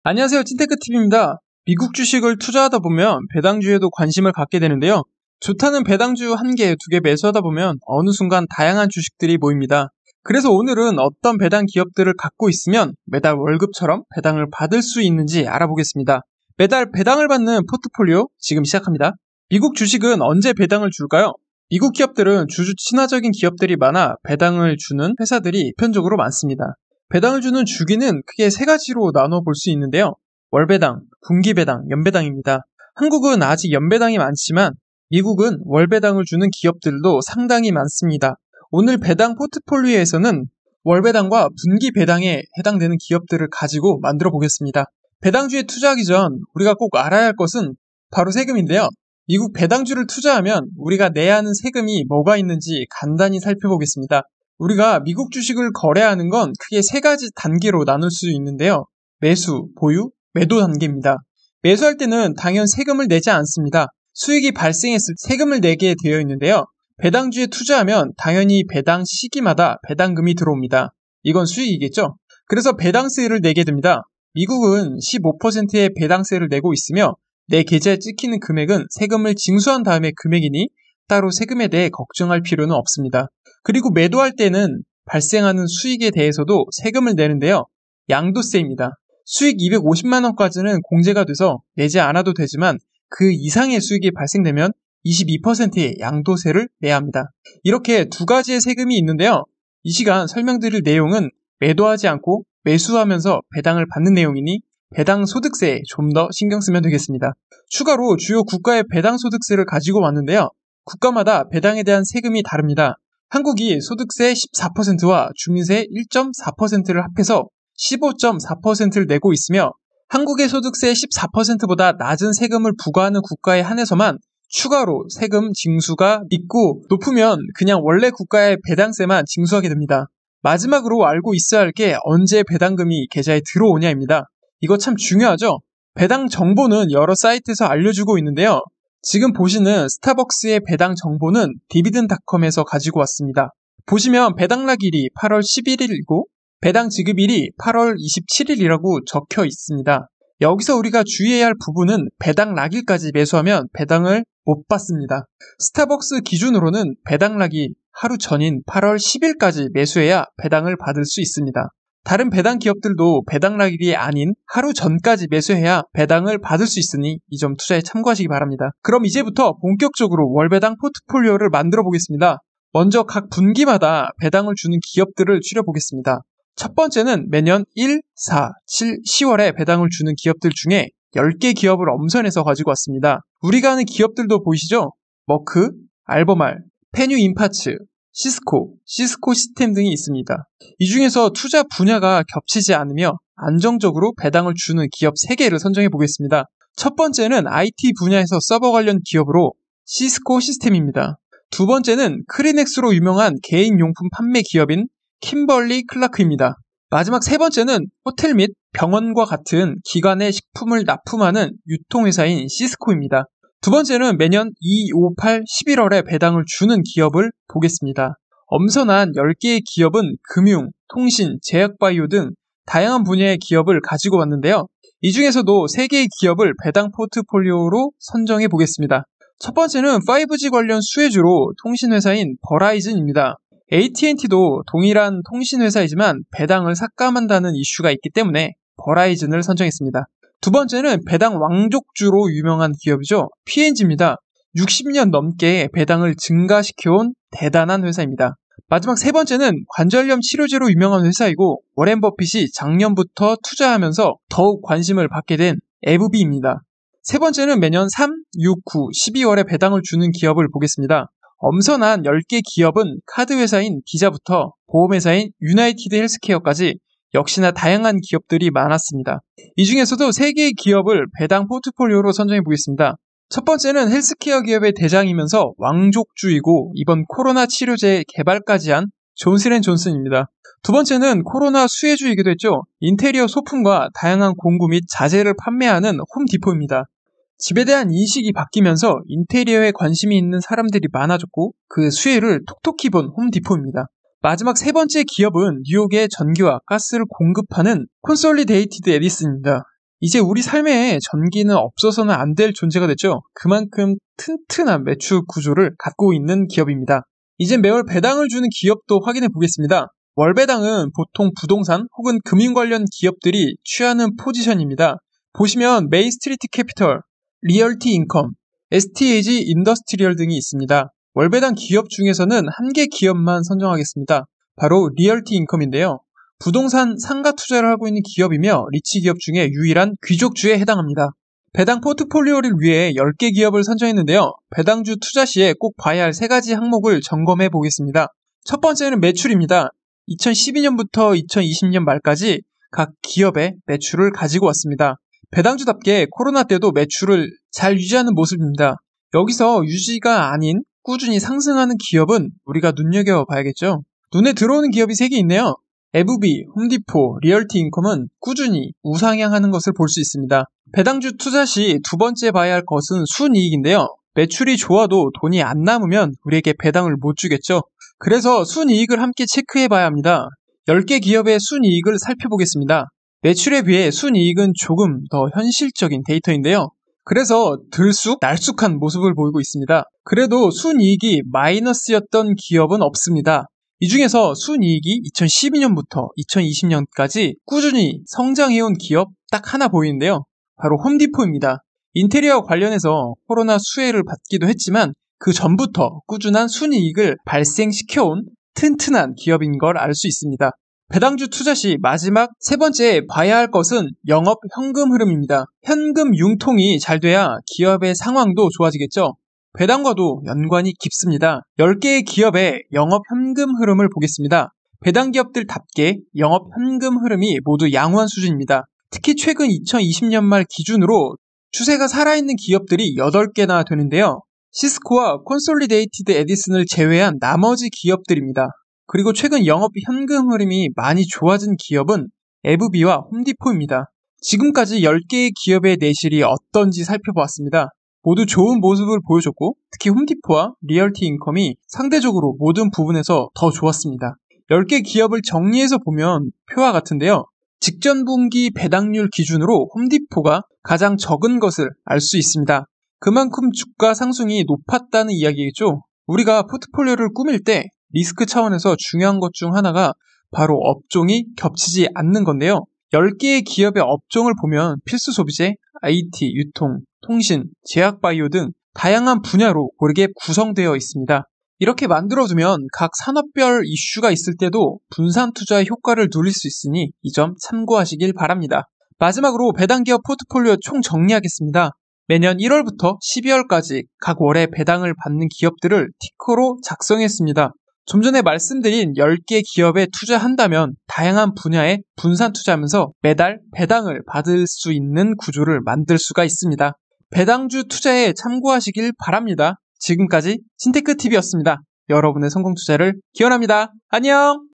안녕하세요. 찐테크TV입니다. 미국 주식을 투자하다 보면 배당주에도 관심을 갖게 되는데요. 좋다는 배당주 1개, 2개 매수하다 보면 어느 순간 다양한 주식들이 모입니다. 그래서 오늘은 어떤 배당 기업들을 갖고 있으면 매달 월급처럼 배당을 받을 수 있는지 알아보겠습니다. 매달 배당을 받는 포트폴리오 지금 시작합니다. 미국 주식은 언제 배당을 줄까요? 미국 기업들은 주주 친화적인 기업들이 많아 배당을 주는 회사들이 보편적으로 많습니다. 배당을 주는 주기는 크게 3가지로 나눠 볼 수 있는데요. 월배당, 분기배당, 연배당입니다. 한국은 아직 연배당이 많지만 미국은 월배당을 주는 기업들도 상당히 많습니다. 오늘 배당 포트폴리오에서는 월배당과 분기배당에 해당되는 기업들을 가지고 만들어 보겠습니다. 배당주에 투자하기 전 우리가 꼭 알아야 할 것은 바로 세금인데요. 미국 배당주를 투자하면 우리가 내야 하는 세금이 뭐가 있는지 간단히 살펴보겠습니다. 우리가 미국 주식을 거래하는 건 크게 3가지 단계로 나눌 수 있는데요. 매수, 보유, 매도 단계입니다. 매수할 때는 당연 세금을 내지 않습니다. 수익이 발생했을 때 세금을 내게 되어 있는데요. 배당주에 투자하면 당연히 배당 시기마다 배당금이 들어옵니다. 이건 수익이겠죠? 그래서 배당세를 내게 됩니다. 미국은 15%의 배당세를 내고 있으며 내 계좌에 찍히는 금액은 세금을 징수한 다음의 금액이니 따로 세금에 대해 걱정할 필요는 없습니다. 그리고 매도할 때는 발생하는 수익에 대해서도 세금을 내는데요. 양도세입니다. 수익 250만 원까지는 공제가 돼서 내지 않아도 되지만 그 이상의 수익이 발생되면 22%의 양도세를 내야 합니다. 이렇게 2가지의 세금이 있는데요. 이 시간 설명드릴 내용은 매도하지 않고 매수하면서 배당을 받는 내용이니 배당 소득세에 좀 더 신경 쓰면 되겠습니다. 추가로 주요 국가의 배당 소득세를 가지고 왔는데요. 국가마다 배당에 대한 세금이 다릅니다. 한국이 소득세 14%와 주민세 1.4%를 합해서 15.4%를 내고 있으며 한국의 소득세 14%보다 낮은 세금을 부과하는 국가에 한해서만 추가로 세금 징수가 있고 높으면 그냥 원래 국가의 배당세만 징수하게 됩니다. 마지막으로 알고 있어야 할 게 언제 배당금이 계좌에 들어오냐입니다. 이거 참 중요하죠? 배당 정보는 여러 사이트에서 알려주고 있는데요. 지금 보시는 스타벅스의 배당 정보는 디비든닷컴에서 가지고 왔습니다. 보시면 배당락일이 8월 11일이고 배당 지급일이 8월 27일이라고 적혀 있습니다. 여기서 우리가 주의해야 할 부분은 배당락일까지 매수하면 배당을 못 받습니다. 스타벅스 기준으로는 배당락일 하루 전인 8월 10일까지 매수해야 배당을 받을 수 있습니다. 다른 배당 기업들도 배당락일이 아닌 하루 전까지 매수해야 배당을 받을 수 있으니 이 점 투자에 참고하시기 바랍니다. 그럼 이제부터 본격적으로 월배당 포트폴리오를 만들어 보겠습니다. 먼저 각 분기마다 배당을 주는 기업들을 추려보겠습니다. 첫 번째는 매년 1, 4, 7, 10월에 배당을 주는 기업들 중에 10개 기업을 엄선해서 가지고 왔습니다. 우리가 아는 기업들도 보이시죠? 머크, 알버말, 페뉴인파츠, 시스코 시스템 등이 있습니다. 이 중에서 투자 분야가 겹치지 않으며 안정적으로 배당을 주는 기업 3개를 선정해 보겠습니다. 첫 번째는 IT 분야에서 서버 관련 기업으로 시스코 시스템입니다. 두 번째는 크리넥스로 유명한 개인용품 판매 기업인 킴벌리 클라크입니다. 마지막 3번째는 호텔 및 병원과 같은 기관의 식품을 납품하는 유통회사인 시스코입니다. 두 번째는 매년 2, 5, 8, 11월에 배당을 주는 기업을 보겠습니다. 엄선한 10개의 기업은 금융, 통신, 제약바이오 등 다양한 분야의 기업을 가지고 왔는데요. 이 중에서도 3개의 기업을 배당 포트폴리오로 선정해 보겠습니다. 첫 번째는 5G 관련 수혜주로 통신회사인 버라이즌입니다. AT&T도 동일한 통신회사이지만 배당을 삭감한다는 이슈가 있기 때문에 버라이즌을 선정했습니다. 두 번째는 배당 왕족주로 유명한 기업이죠. P&G입니다. 60년 넘게 배당을 증가시켜온 대단한 회사입니다. 마지막 3번째는 관절염 치료제로 유명한 회사이고 워렌 버핏이 작년부터 투자하면서 더욱 관심을 받게 된 FB입니다. 3번째는 매년 3, 6, 9, 12월에 배당을 주는 기업을 보겠습니다. 엄선한 10개 기업은 카드 회사인 비자부터 보험회사인 유나이티드 헬스케어까지 역시나 다양한 기업들이 많았습니다. 이 중에서도 3개의 기업을 배당 포트폴리오로 선정해 보겠습니다. 첫 번째는 헬스케어 기업의 대장이면서 왕족주이고 이번 코로나 치료제 개발까지 한 존슨앤존슨입니다. 두 번째는 코로나 수혜주이기도 했죠. 인테리어 소품과 다양한 공구 및 자재를 판매하는 홈디포입니다. 집에 대한 인식이 바뀌면서 인테리어에 관심이 있는 사람들이 많아졌고 그 수혜를 톡톡히 본 홈디포입니다. 마지막 3번째 기업은 뉴욕의 전기와 가스를 공급하는 콘솔리데이티드 에디슨입니다. 이제 우리 삶에 전기는 없어서는 안 될 존재가 됐죠. 그만큼 튼튼한 매출 구조를 갖고 있는 기업입니다. 이제 매월 배당을 주는 기업도 확인해 보겠습니다. 월 배당은 보통 부동산 혹은 금융 관련 기업들이 취하는 포지션입니다. 보시면 메이스트리트 캐피털, 리얼티 인컴, STAG 인더스트리얼 등이 있습니다. 월 배당 기업 중에서는 한 개 기업만 선정하겠습니다. 바로 리얼티 인컴인데요. 부동산 상가 투자를 하고 있는 기업이며 리치 기업 중에 유일한 귀족주에 해당합니다. 배당 포트폴리오를 위해 10개 기업을 선정했는데요. 배당주 투자 시에 꼭 봐야 할 3가지 항목을 점검해 보겠습니다. 첫 번째는 매출입니다. 2012년부터 2020년 말까지 각 기업의 매출을 가지고 왔습니다. 배당주답게 코로나 때도 매출을 잘 유지하는 모습입니다. 여기서 유지가 아닌 꾸준히 상승하는 기업은 우리가 눈여겨봐야겠죠. 눈에 들어오는 기업이 3개 있네요. FB, 홈디포, 리얼티 인컴은 꾸준히 우상향하는 것을 볼 수 있습니다. 배당주 투자 시 두 번째 봐야 할 것은 순이익인데요. 매출이 좋아도 돈이 안 남으면 우리에게 배당을 못 주겠죠. 그래서 순이익을 함께 체크해 봐야 합니다. 10개 기업의 순이익을 살펴보겠습니다. 매출에 비해 순이익은 조금 더 현실적인 데이터인데요. 그래서 들쑥날쑥한 모습을 보이고 있습니다. 그래도 순이익이 마이너스였던 기업은 없습니다. 이 중에서 순이익이 2012년부터 2020년까지 꾸준히 성장해온 기업 딱 하나 보이는데요. 바로 홈디포입니다. 인테리어 관련해서 코로나 수혜를 받기도 했지만 그 전부터 꾸준한 순이익을 발생시켜온 튼튼한 기업인 걸 알 수 있습니다. 배당주 투자 시 마지막 3번째 봐야 할 것은 영업 현금 흐름입니다. 현금 융통이 잘 돼야 기업의 상황도 좋아지겠죠. 배당과도 연관이 깊습니다. 10개의 기업의 영업 현금 흐름을 보겠습니다. 배당 기업들답게 영업 현금 흐름이 모두 양호한 수준입니다. 특히 최근 2020년 말 기준으로 추세가 살아있는 기업들이 8개나 되는데요. 시스코와 콘솔리데이티드 에디슨을 제외한 나머지 기업들입니다. 그리고 최근 영업 현금 흐름이 많이 좋아진 기업은 FB와 홈디포입니다. 지금까지 10개의 기업의 내실이 어떤지 살펴보았습니다. 모두 좋은 모습을 보여줬고 특히 홈디포와 리얼티 인컴이 상대적으로 모든 부분에서 더 좋았습니다. 10개 기업을 정리해서 보면 표와 같은데요. 직전 분기 배당률 기준으로 홈디포가 가장 적은 것을 알 수 있습니다. 그만큼 주가 상승이 높았다는 이야기겠죠. 우리가 포트폴리오를 꾸밀 때 리스크 차원에서 중요한 것 중 하나가 바로 업종이 겹치지 않는 건데요. 10개의 기업의 업종을 보면 필수 소비재, IT, 유통, 통신, 제약바이오 등 다양한 분야로 고르게 구성되어 있습니다. 이렇게 만들어두면 각 산업별 이슈가 있을 때도 분산 투자의 효과를 누릴 수 있으니 이 점 참고하시길 바랍니다. 마지막으로 배당기업 포트폴리오 총 정리하겠습니다. 매년 1월부터 12월까지 각 월에 배당을 받는 기업들을 티커로 작성했습니다. 좀 전에 말씀드린 10개 기업에 투자한다면 다양한 분야에 분산 투자하면서 매달 배당을 받을 수 있는 구조를 만들 수가 있습니다. 배당주 투자에 참고하시길 바랍니다. 지금까지 신테크TV였습니다. 여러분의 성공 투자를 기원합니다. 안녕!